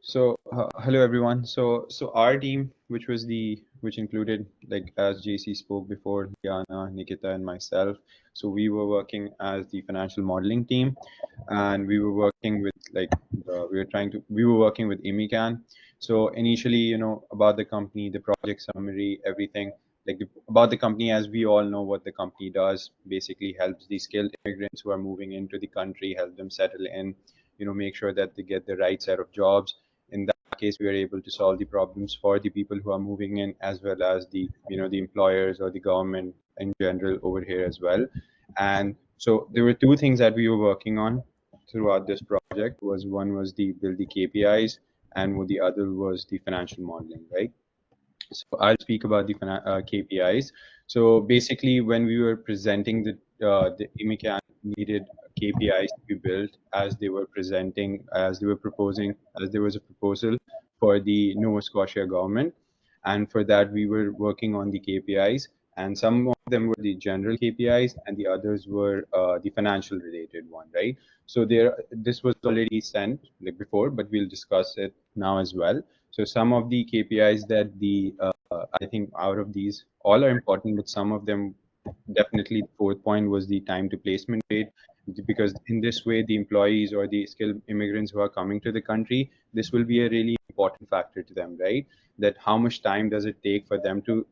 Hello everyone. So our team, which included, like as JC spoke before, Diana, Nikita, and myself. So we were working as the financial modeling team, and we were working with we were working with ImmiCan. So initially, about the company, the project summary, everything, about the company, as we all know what the company does, basically helps the skilled immigrants who are moving into the country, help them settle in, make sure that they get the right set of jobs. In that case, we are able to solve the problems for the people who are moving in, as well as the employers or the government in general over here as well. And so there were two things that we were working on throughout this project. Was one was the build the KPIs, and the other was the financial modeling, right? So I'll speak about the KPIs. So basically, when we were presenting the ImmiCan needed KPIs to be built as they were presenting, as they were proposing, as there was a proposal for the Nova Scotia government, and for that we were working on the KPIs, and some of them were the general KPIs, and the others were the financial related one, right? So this was already sent like before, but we'll discuss it now as well. So some of the KPIs that I think out of these all are important, but some of them definitely the fourth point was the time to placement rate, because in this way the employees or the skilled immigrants who are coming to the country, this will be a really important factor to them, right? That how much time does it take for them to,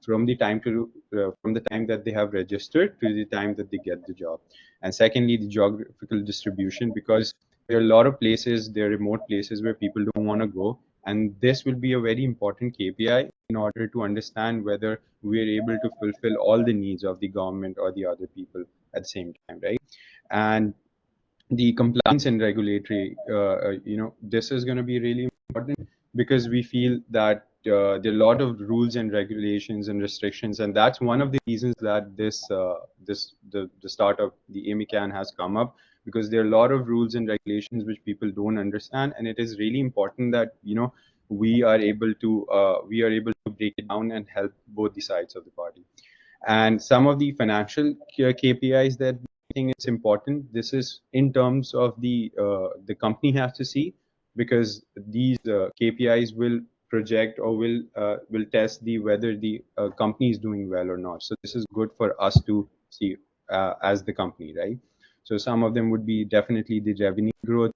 from the time that they have registered to the time that they get the job. And secondly, the geographical distribution, because there are a lot of places, there are remote places where people don't want to go, and this will be a very important KPI in order to understand whether we are able to fulfill all the needs of the government or the other people at the same time, right? And the compliance and regulatory, this is going to be really important, because we feel that there are a lot of rules and regulations and restrictions, and that's one of the reasons that the start of the Emikan has come up, because there are a lot of rules and regulations which people don't understand, and it is really important that we are able to break it down and help both the sides of the party. And some of the financial KPIs that we think it's important. This is in terms of the company has to see, because these KPIs will project or will test the whether the company is doing well or not. So this is good for us to see as the company, right? So some of them would be definitely the revenue growth,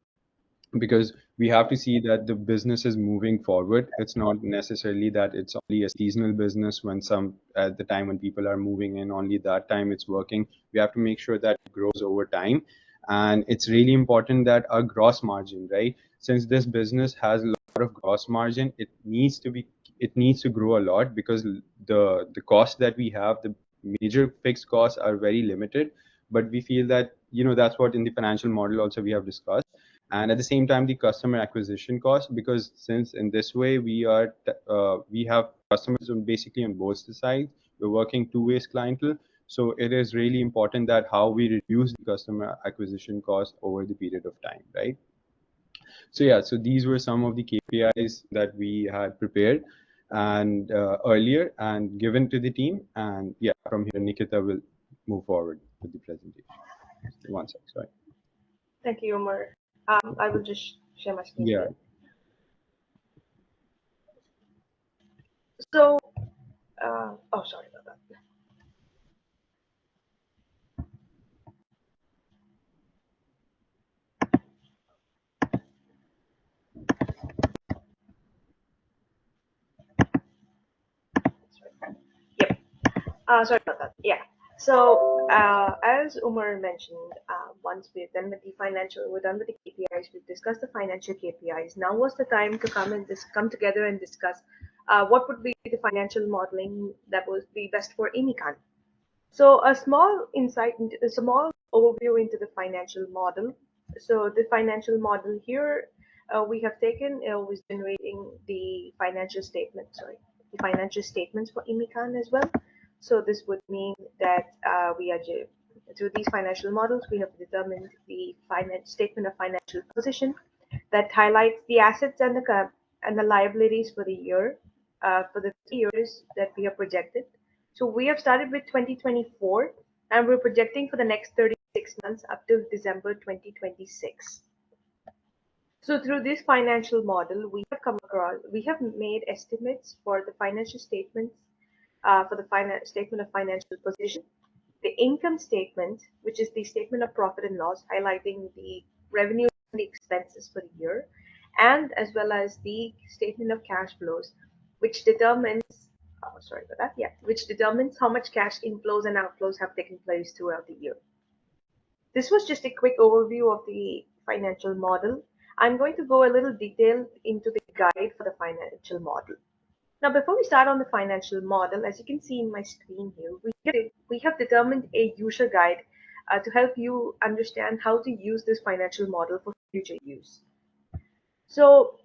because we have to see that the business is moving forward. It's not necessarily that it's only a seasonal business when some at the time when people are moving in, only that time it's working. We have to make sure that it grows over time. And it's really important that our gross margin, right? Since this business has a lot of gross margin, it needs to grow a lot, because the cost that we have, the major fixed costs are very limited. But we feel that that's what in the financial model also we have discussed. And at the same time the customer acquisition cost, because since in this way we have customers basically on both the sides, we're working two ways clientele. So it is really important that how we reduce the customer acquisition cost over the period of time, right? So yeah, so these were some of the KPIs that we had prepared and earlier and given to the team. And yeah, from here Nikita will move forward with the presentation. One sec, sorry. Thank you, Umar. I will just share my screen Yeah. here. So, oh, sorry about that. Sorry. Yep. Sorry about that. Yeah. So, as Umar mentioned, once we're done with the KPIs, we've discussed the financial KPIs. Now was the time to come together and discuss what would be the financial modeling that would be best for Emikan. So, a small overview into the financial model. So, the financial model here, we have taken was generating the financial statement. Sorry, the financial statements for Emikan as well. So, this would mean that through these financial models, we have determined the finance statement of financial position that highlights the assets and the liabilities for the year, for the 3 years that we have projected. So we have started with 2024, and we're projecting for the next 36 months up till December 2026. So through this financial model, we have made estimates for the financial statements, for the statement of financial position, the income statement, which is the statement of profit and loss, highlighting the revenue and the expenses for the year, and as well as the statement of cash flows, which determines, sorry about that, yeah, which determines how much cash inflows and outflows have taken place throughout the year. This was just a quick overview of the financial model. I'm going to go a little detailed into the guide for the financial model. Now, before we start on the financial model, as you can see in my screen here, we have determined a user guide to help you understand how to use this financial model for future use. So,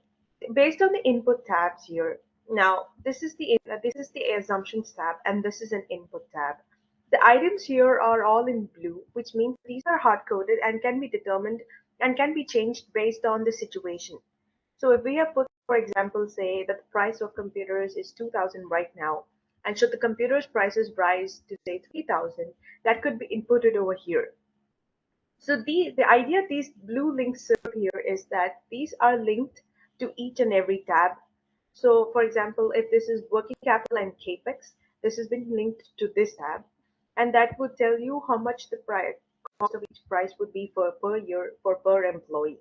based on the input tabs here, now this is the assumptions tab, and this is an input tab. The items here are all in blue, which means these are hard coded and can be determined and can be changed based on the situation. So if we have put, for example, say that the price of computers is 2000 right now, and should the computer's prices rise to say 3000, that could be inputted over here. So the idea these blue links serve here is that these are linked to each and every tab. So for example, if this is working capital and capex, this has been linked to this tab, and that would tell you how much the price cost of each price would be for per year for per employee.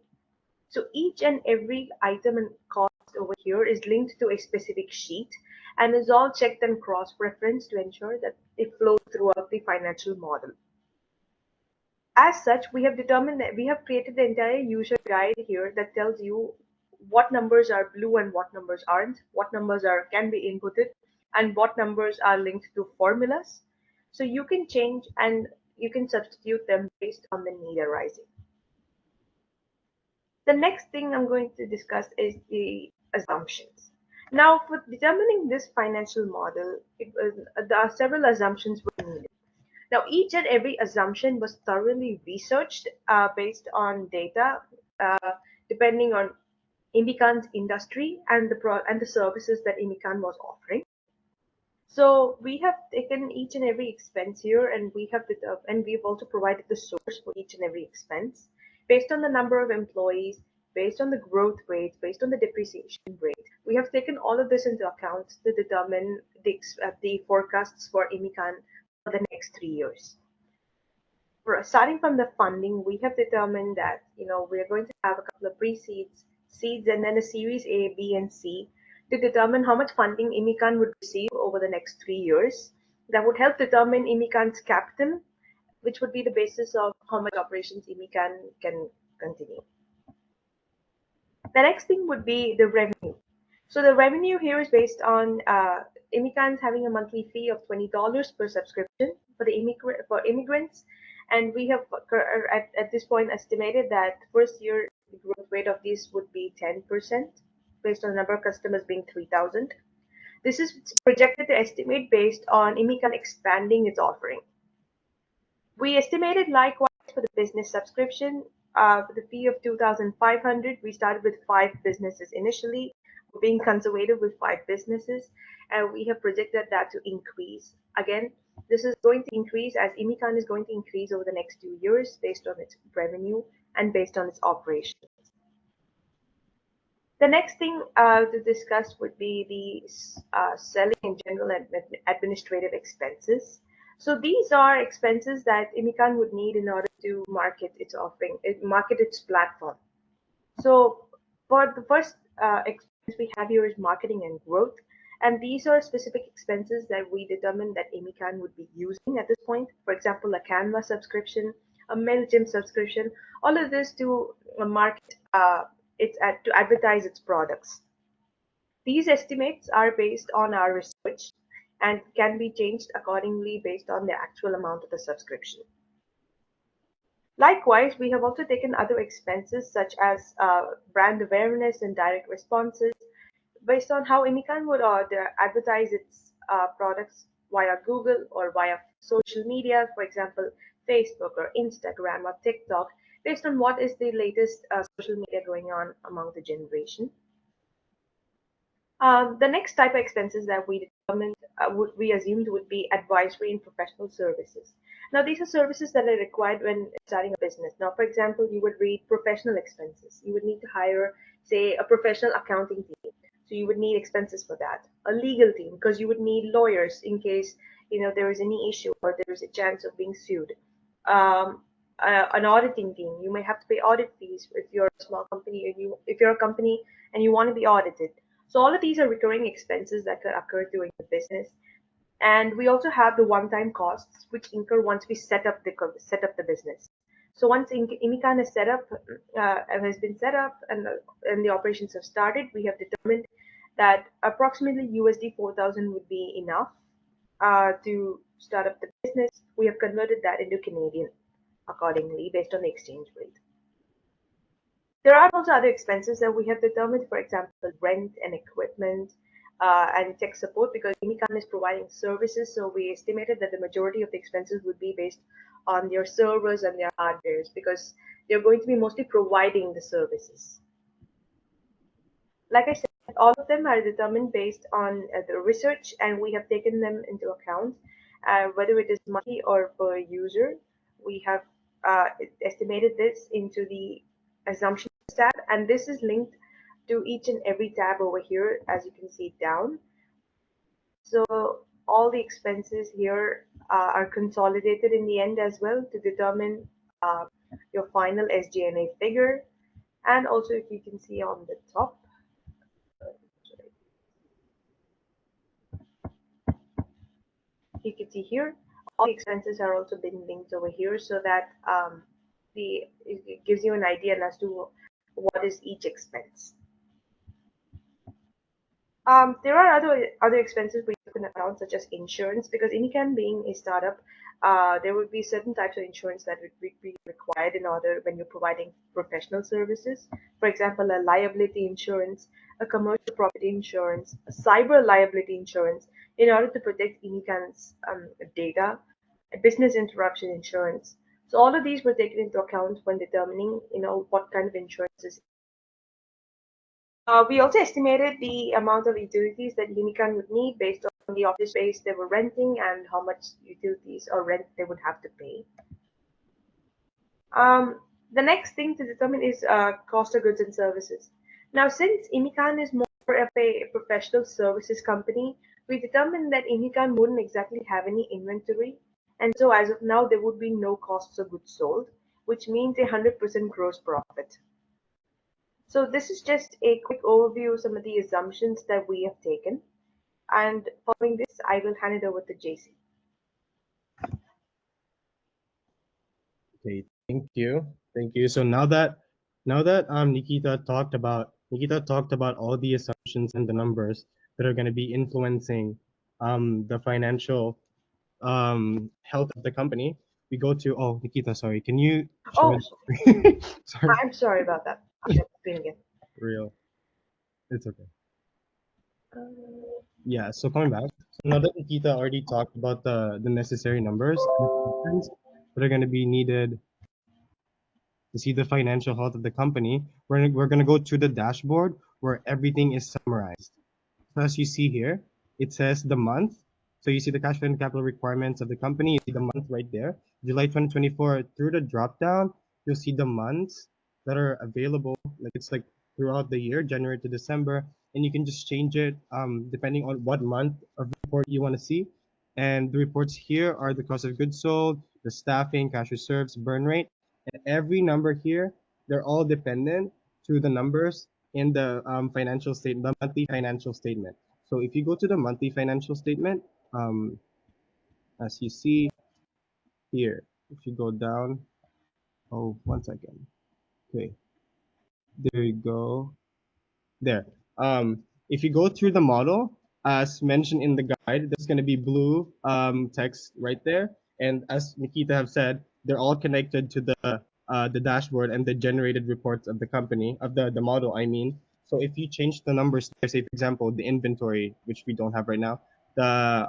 So each and every item and cost over here is linked to a specific sheet and is all checked and cross-referenced to ensure that it flows throughout the financial model. As such, we have determined that we have created the entire user guide here that tells you what numbers are blue and what numbers aren't, what numbers are can be inputted, and what numbers are linked to formulas. So you can change and you can substitute them based on the need arising. The next thing I'm going to discuss is the assumptions. Now, for determining this financial model, there are several assumptions were needed. Now, each and every assumption was thoroughly researched based on data, uh, depending on Emikan's industry and and the services that Emikan was offering. So we have taken each and every expense here, and we've also provided the source for each and every expense based on the number of employees, based on the growth rate, based on the depreciation rate. We have taken all of this into account to determine the forecasts for Emikan for the next 3 years. Starting from the funding, we have determined that we're going to have a couple of pre-seeds, seeds, and then a series A, B, and C to determine how much funding Emikan would receive over the next 3 years. That would help determine Emikan's capital, which would be the basis of how much operations Emikan can continue. The next thing would be the revenue. So the revenue here is based on Emikan's having a monthly fee of $20 per subscription for the immigrants, and we have at this point estimated that first year the growth rate of this would be 10% based on the number of customers being 3,000. This is projected to estimate based on Emikan expanding its offering. We estimated likewise for the business subscription, for the fee of 2,500. We started with 5 businesses initially. We're being conservative with 5 businesses, and we have projected that to increase. Again, this is going to increase as Emikan is going to increase over the next 2 years based on its revenue and based on its operations. The next thing to discuss would be the selling and general administrative expenses. So these are expenses that Emikan would need in order to market its offering, market its platform. So for the first expense we have here is marketing and growth. And these are specific expenses that we determined that Emikan would be using at this point. For example, a Canva subscription, a MailChimp subscription, all of this to market to advertise its products. These estimates are based on our research and can be changed accordingly based on the actual amount of the subscription. Likewise, we have also taken other expenses such as brand awareness and direct responses based on how Emikan would advertise its products via Google or via social media, for example, Facebook or Instagram or TikTok, based on what is the latest social media going on among the generation. The next type of expenses that we determined, we assumed would be advisory and professional services. Now, these are services that are required when starting a business. Now, for example, you would read professional expenses. You would need to hire, say, a professional accounting team. So you would need expenses for that. A legal team, because you would need lawyers in case there is any issue or there is a chance of being sued. Um, an auditing team. You may have to pay audit fees if you're a small company, or if you're a company and you want to be audited. So all of these are recurring expenses that could occur during the business. And we also have the one-time costs which incur once we set up the business. So once ImmiCan is set up, has been set up, and the operations have started, we have determined that approximately USD 4,000 would be enough to start up the business. We have converted that into Canadian accordingly based on the exchange rate. There are also other expenses that we have determined, for example, rent and equipment and tech support, because ImmiCan is providing services. So we estimated that the majority of the expenses would be based on their servers and their hardwares because they're going to be mostly providing the services. Like I said, all of them are determined based on the research, and we have taken them into account, whether it is monthly or per user. We have estimated this into the assumptions tab, and this is linked to each and every tab over here, as you can see down. So all the expenses here are consolidated in the end as well to determine uh, your final SG&A figure. And also, if you can see on the top, you can see here, all the expenses are also being linked over here so that it gives you an idea as to what is each expense. There are other expenses we can account, such as insurance, because ImmiCan being a startup, there would be certain types of insurance that would be required in order when you're providing professional services. For example, a liability insurance, a commercial property insurance, a cyber liability insurance, in order to protect ImmiCan's data, a business interruption insurance. So all of these were taken into account when determining, what kind of insurance is. We also estimated the amount of utilities that ImmiCan would need based on the office space they were renting and how much utilities or rent they would have to pay. The next thing to determine is cost of goods and services. Now, since ImmiCan is more of a professional services company, we determined that ImmiCan wouldn't exactly have any inventory, and so as of now, there would be no costs of goods sold, which means 100% gross profit. So this is just a quick overview of some of the assumptions that we have taken. And following this, I will hand it over to JC. Okay, thank you. Thank you. So now that Nikita talked about all the assumptions and the numbers that are going to be influencing the financial health of the company, we go to Nikita, sorry. Can you show Oh, me the screen? Sorry. I'm sorry about that. I'm doing it. Real. It's okay. Uh, Yeah, so coming back. So now that Nikita already talked about the necessary numbers and assumptions that are going to be needed to see the financial health of the company, we're going to go to the dashboard where everything is summarized. So as you see here, it says the month. So you see the cash flow and capital requirements of the company. You see the month right there, July 2024. Through the drop down, you'll see the months that are available. Like it's like throughout the year, January to December, and you can just change it depending on what month of report you want to see. And the reports here are the cost of goods sold, the staffing, cash reserves, burn rate, and every number here, they're all dependent to the numbers in the financial statement, the monthly financial statement. So if you go to the monthly financial statement, as you see here, if you go down, oh, 1 second. Okay, there you go. There. If you go through the model, as mentioned in the guide, there's going to be blue text right there. And as Nikita have said, they're all connected to the dashboard and the generated reports of the company, of the model, I mean. So if you change the numbers there, say, for example, the inventory, which we don't have right now, the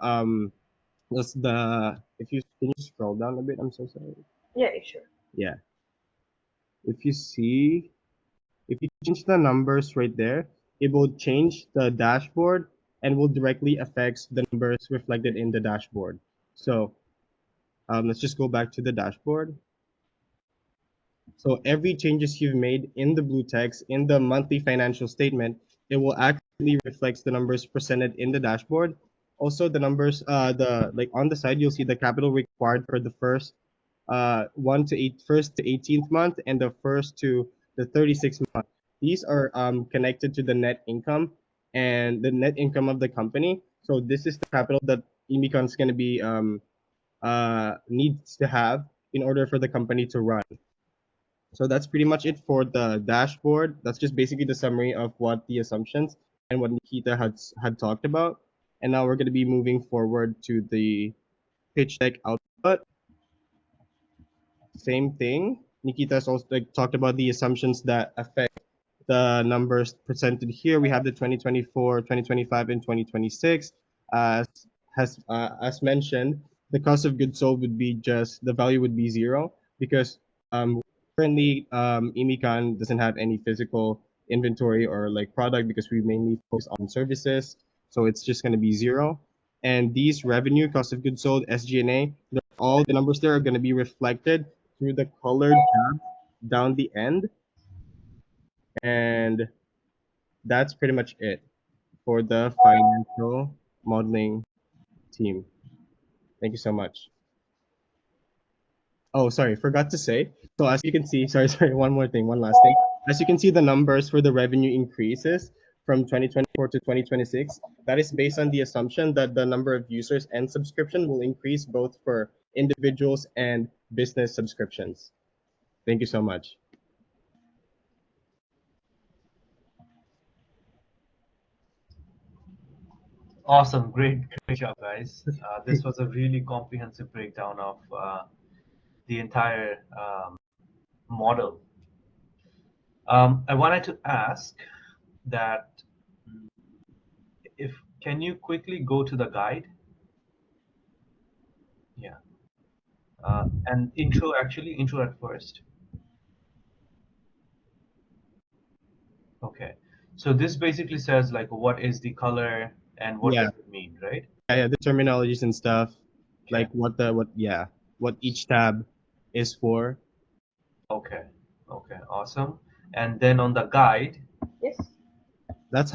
that's the if you can you scroll down a bit, I'm so sorry. yeah, sure. Yeah. If you see if you change the numbers right there, it will change the dashboard and will directly affect the numbers reflected in the dashboard. So let's just go back to the dashboard. So every changes you've made in the blue text in the monthly financial statement, it will accurately reflects the numbers presented in the dashboard. Also, the numbers, the like on the side, you'll see the capital required for the first, 1st to 18th month and the first to the 36th month. These are connected to the net income and the net income of the company. So this is the capital that Emikan is going to be needs to have in order for the company to run. So that's pretty much it for the dashboard. That's just basically the summary of what the assumptions and what Nikita had talked about. And now we're going to be moving forward to the pitch deck output. Same thing. Nikita's also talked about the assumptions that affect the numbers presented here. We have the 2024, 2025, and 2026. As as mentioned, the cost of goods sold would be just the value would be zero because currently ImmiCan doesn't have any physical inventory or like product because we mainly focus on services. So it's just going to be zero. And these revenue, cost of goods sold, SG&A, all the numbers there are going to be reflected through the colored tab down the end. And that's pretty much it for the financial modeling team. Thank you so much. Oh, sorry, forgot to say. So as you can see, sorry, one more thing, one last thing. As you can see, the numbers for the revenue increases from 2024 to 2026. That is based on the assumption that the number of users and subscription will increase both for individuals and business subscriptions. Thank you so much. Awesome, great job, guys. This was a really comprehensive breakdown of the entire model. I wanted to ask that if can you quickly go to the guide? Yeah, and intro at first. Okay, so this basically says like what is the color and what Yeah, does it mean, right? yeah, the terminologies and stuff, Okay, like what each tab is for. okay, okay, awesome. And then on the guide, Yes. That's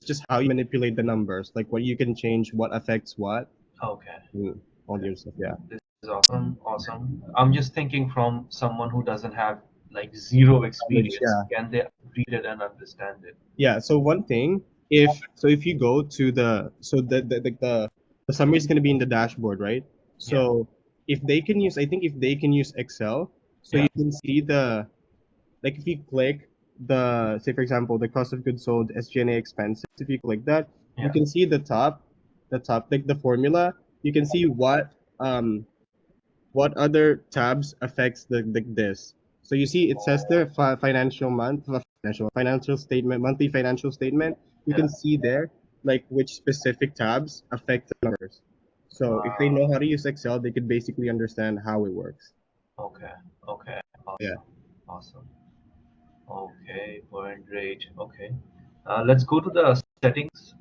just how you manipulate the numbers, like what you can change, what affects what, okay. and all Okay. your stuff. Yeah. This is awesome, awesome. I'm just thinking from someone who doesn't have like zero Knowledge, experience, yeah. can they read it and understand it? Yeah. So one thing, if you go to the summary is going to be in the dashboard, right? Yeah, So if they can use, I think if they can use Excel, so yeah, you can see the like if you click the say for example the cost of goods sold SG&A expenses, if you click that, you yeah. can see the top like the formula. You can see what other tabs affects the this. So you see it says there financial month, financial statement, monthly financial statement. You Yeah. can see there like which specific tabs affect the numbers. So if they know how to use Excel, they could basically understand how it works. Okay, okay, Yeah. awesome, awesome. Okay, burn rate. Okay, let's go to the settings.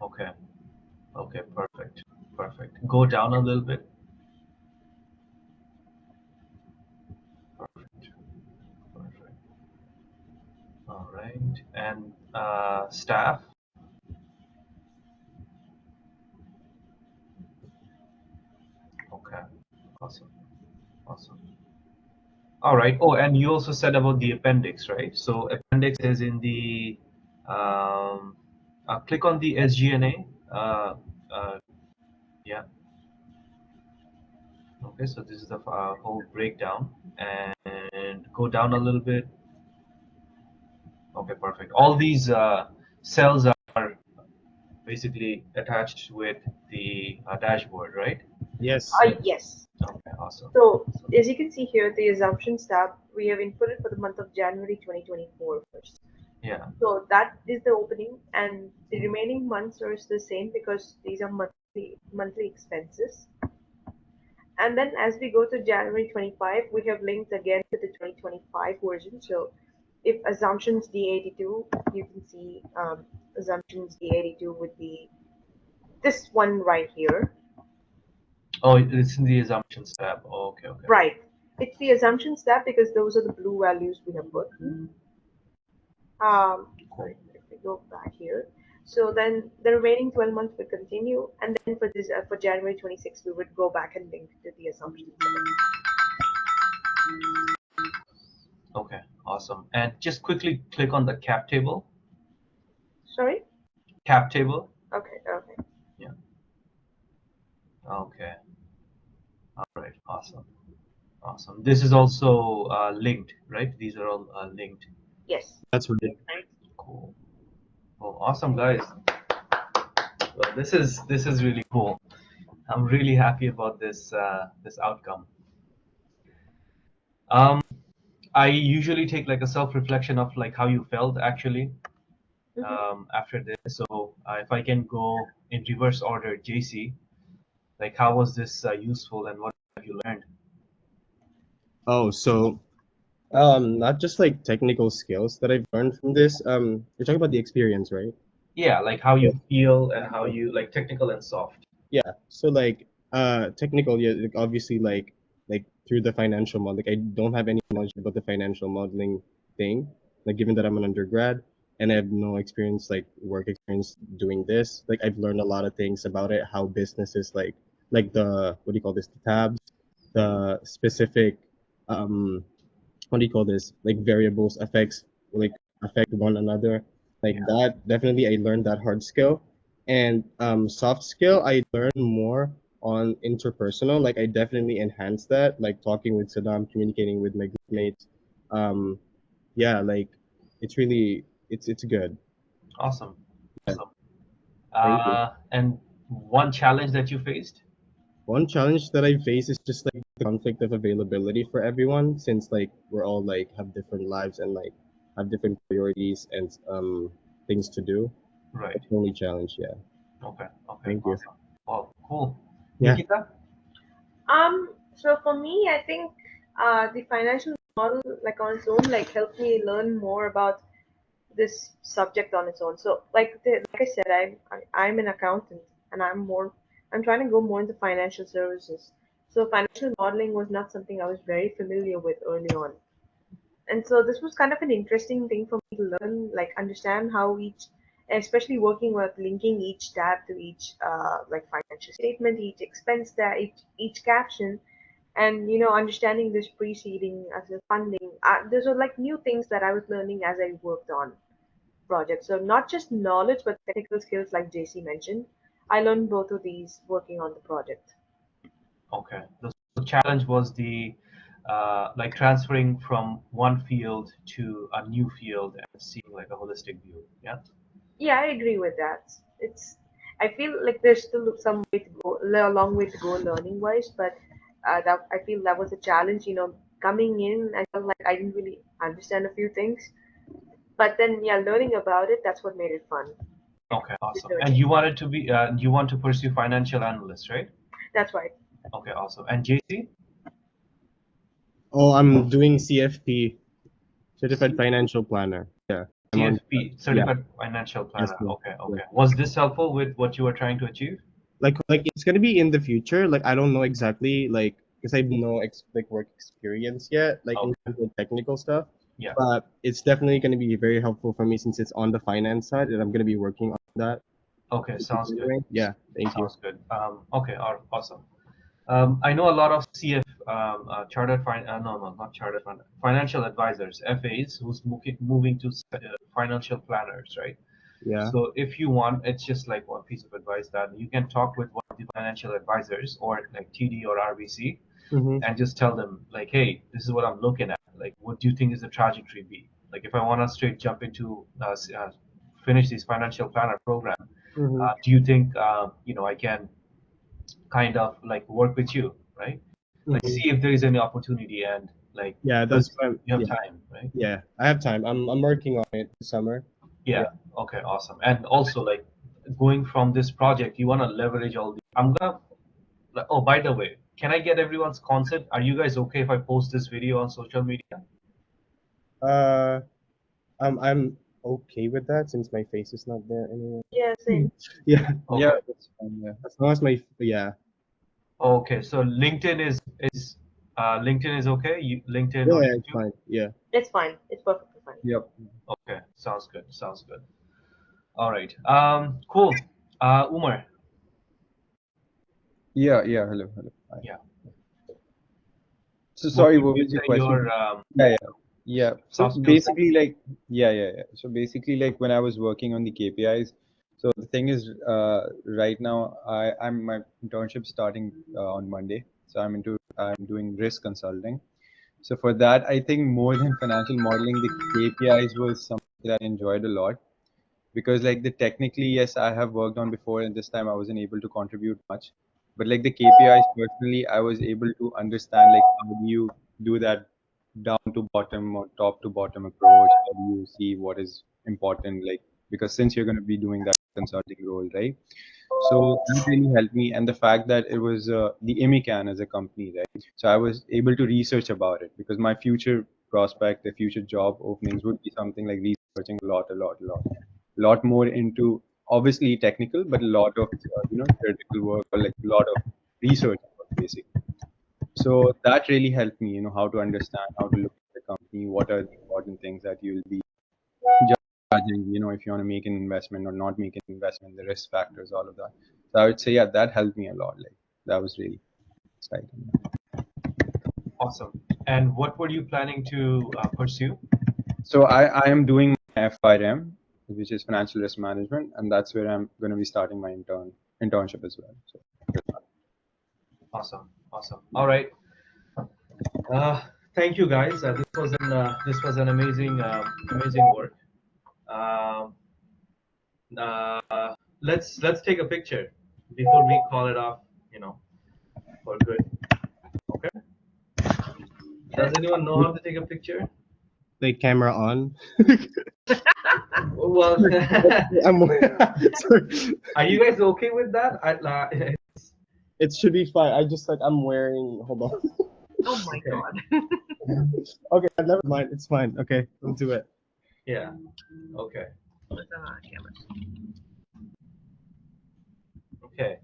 Okay, okay, perfect, perfect. Go down a little bit. Perfect, perfect. All right, and staff. Okay, awesome, awesome. All right. Oh, and you also said about the appendix, right? So appendix is in the click on the SGNA. Uh, yeah. Okay. So this is the whole breakdown, and go down a little bit. Okay. Perfect. All these cells are basically attached with the dashboard, right? Yes. Yes. Okay. Awesome. So Awesome. as you can see here, the assumptions tab, we have inputted for the month of January 2024 first. Yeah. So that is the opening, and the remaining months are the same because these are monthly expenses. And then as we go to January 25, we have linked again to the 2025 version. So if assumptions D82, you can see assumptions D82 would be this one right here. Oh, it's in the assumptions tab. Oh, okay, okay. Right. It's the assumptions tab because those are the blue values we have put. Sorry, if we go back here. So then the remaining 12 months would continue, and then for this for January 26, we would go back and link to the assumptions. Okay, awesome. And just quickly click on the cap table. Sorry? Cap table. Okay, okay. Yeah. Okay. All right. Awesome. Awesome. This is also linked, right? These are all linked. Yes. That's right. Cool. Well, awesome, guys. Well, this is really cool. I'm really happy about this outcome. I usually take like a self-reflection of like how you felt actually after this. So if I can go in reverse order, JC, like how was this useful and what have you learned? Oh, so not just like technical skills that I've learned from this. You're talking about the experience, right? Yeah, like how Yeah. you feel and how you like technical and soft. Yeah. So like technical, yeah, like obviously like through the financial model. Like I don't have any knowledge about the financial modeling thing. Like given that I'm an undergrad and I have no experience like work experience doing this, like I've learned a lot of things about it, how businesses like the what do you call this, the tabs, the specific um what do you call this, like variables affects like affect one another, like Yeah. that. Definitely I learned that hard skill. And soft skill I learned more on interpersonal, like I definitely enhanced that, like talking with Saddam, communicating with my group mates. Yeah, like it's really it's good. Awesome. Yeah, Awesome. thank you. And one challenge that you faced? One challenge that I face is just like the conflict of availability for everyone, since like we're all like have different lives and like have different priorities and things to do. Right. That's the only challenge. Yeah. Okay. Okay. Thank you. Awesome. Well, cool. Yeah. Nikita? So for me, I think the financial model, like on its own, like helped me learn more about this subject on its own. So like I said, I'm an accountant, and I'm trying to go more into financial services. So financial modeling was not something I was very familiar with early on. And so this was kind of an interesting thing for me to learn, like understand how each, especially working with linking each tab to each like financial statement, each expense tab, each caption, and understanding this preceding as a funding. Those are like new things that I was learning as I worked on projects. So not just knowledge, but technical skills, like JC mentioned. I learned both of these working on the project. Okay. The challenge was the like transferring from one field to a new field and seeing like a holistic view. Yeah. Yeah, I agree with that. It's I feel like there's still some way to go, a long way to go learning wise, but that I feel that was a challenge. Coming in, I felt like I didn't really understand a few things, but then yeah, learning about it, that's what made it fun. Okay. Awesome. And Researching. you wanted to be you want to pursue financial analyst, right? That's right. Okay. Awesome. And JC? Oh, I'm doing CFP, Certified Financial Planner. Yeah. I'm on. CFP, Yeah. Certified Financial Yes. Planner. Yes. Okay. Yes. Okay. Was this helpful with what you were trying to achieve? Like it's gonna be in the future. Like I don't know exactly, like because I have no like work experience yet, like in Okay. terms of technical stuff. Yeah. But it's definitely gonna be very helpful for me since it's on the finance side, and I'm gonna be working on that. Okay. Sounds good. Yeah. Thank you. Sounds good. Okay. Awesome. I know a lot of CF no, no, not chartered financial advisors, FAs, who's moving to financial planners, right? Yeah. So if you want, it's just like one piece of advice that you can talk with one of the financial advisors or like TD or RBC Mm-hmm. and just tell them like, hey, this is what I'm looking at. Like, what do you think is the trajectory be? Like, if I want to straight jump into finish this financial planner program, Mm-hmm. do you think I can kind of like work with you, right? Like Mm-hmm. see if there is any opportunity and like Yeah, that's because what you have yeah, time, right? yeah. I have time. I'm working on it this summer. Yeah. Yeah. Okay. Awesome. And also like going from this project, you want to leverage all the. I'm gonna. Oh, by the way, can I get everyone's consent? Are you guys okay if I post this video on social media? Uh, I'm okay with that since my face is not there anymore. Yeah, same. Yeah, Okay. Yeah, that's fine. Yeah. as long as my yeah. Okay. So LinkedIn is LinkedIn is okay. LinkedIn Yeah, or yeah, it's YouTube. fine. Yeah. It's fine. It's perfectly fine. Yep. Okay. Sounds good. Sounds good. All right. Cool. Umar. Yeah. Yeah. Hello. Hello. Hi. Yeah. So What sorry, would what you was your say question? your Yeah. Yeah. Yeah. So soft skills? basically, like, yeah, yeah, yeah. So basically, like, when I was working on the KPIs, so the thing is, right now, I'm my internship starting on Monday. So I'm doing risk consulting. So for that, I think more than financial modeling, the KPIs was something that I enjoyed a lot because like the technically, yes, I have worked on before, and this time I wasn't able to contribute much. But like the KPIs personally, I was able to understand like how do you do that down to bottom or top to bottom approach? How do you see what is important? Like because since you're going to be doing that consulting role, right? So that really helped me, and the fact that it was the ImmiCan as a company, right? So I was able to research about it because my future prospect, the future job openings would be something like researching a lot more into obviously technical, but a lot of theoretical work or like a lot of research work, basically. So that really helped me, how to understand, how to look at the company, what are the important things that you'll be judging, if you want to make an investment or not make an investment, the risk factors, all of that. So I would say, yeah, that helped me a lot. Like that was really exciting. Awesome. And what were you planning to pursue? So I am doing my FIRM, which is financial risk management, and that's where I'm going to be starting my internship as well. So Awesome. Awesome. All right. Thank you, guys. This was an amazing amazing work. Um, let's take a picture before we call it off. You know, for good. Okay. Does anyone know how to take a picture? Like camera on. Well, I'm sorry. are you guys okay with that? It should be fine. I just like I'm wearing. Hold on. Oh my Okay. god. Okay, never mind. It's fine. Okay, we'll do it. Yeah. Okay. Camera. Okay.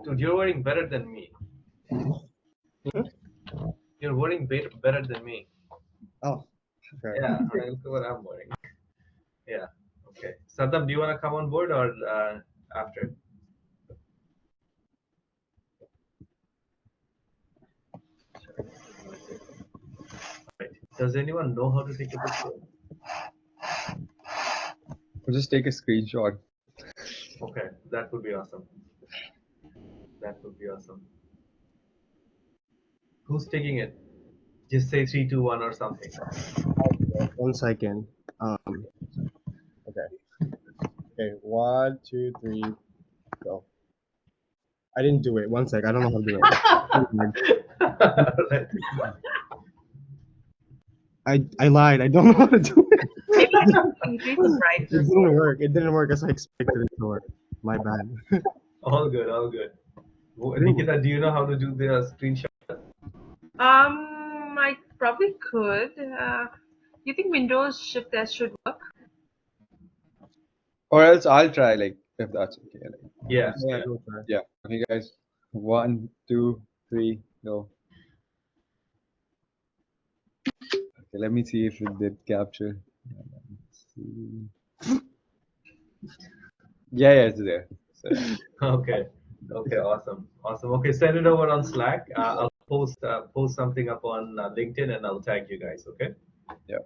Dude, you're wearing better than me. Mhm. You're wearing better than me. Oh, okay. Yeah. I mean, look at what I'm wearing. Yeah. Okay. Saddam, do you want to come on board or after? Right. Does anyone know how to take a picture? I'll just take a screenshot. Okay, that would be awesome. That would be awesome. Who's taking it? Just say three, two, one, or something. 1 second. Okay. Okay. 1, 2, 3, go. I didn't do it. 1 sec. I don't know how to do it. Right. I lied. I don't know how to do it. Maybe increase the It brightness. didn't work. It didn't work as I expected it to work. My bad. All good, all good. Nikita, do you know how to do the screenshot? I probably could. You think Windows Shift S should work? Or else I'll try, like, if that's okay. Like, Yeah, Yeah, yeah. go try. yeah. Okay, guys. 1, 2, 3, go. Okay, let me see if it did capture. Let's see. Yeah, yeah, it's there. So, Okay, okay, awesome, awesome. Okay, send it over on Slack. I'll post something up on LinkedIn and I'll tag you guys. Okay. yeah.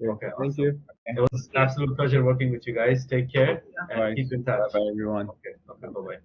Okay. Okay, Thank awesome. you. It was absolute pleasure working with you guys. Take care All and right. keep in Bye touch. bye, everyone. Okay, okay, bye bye.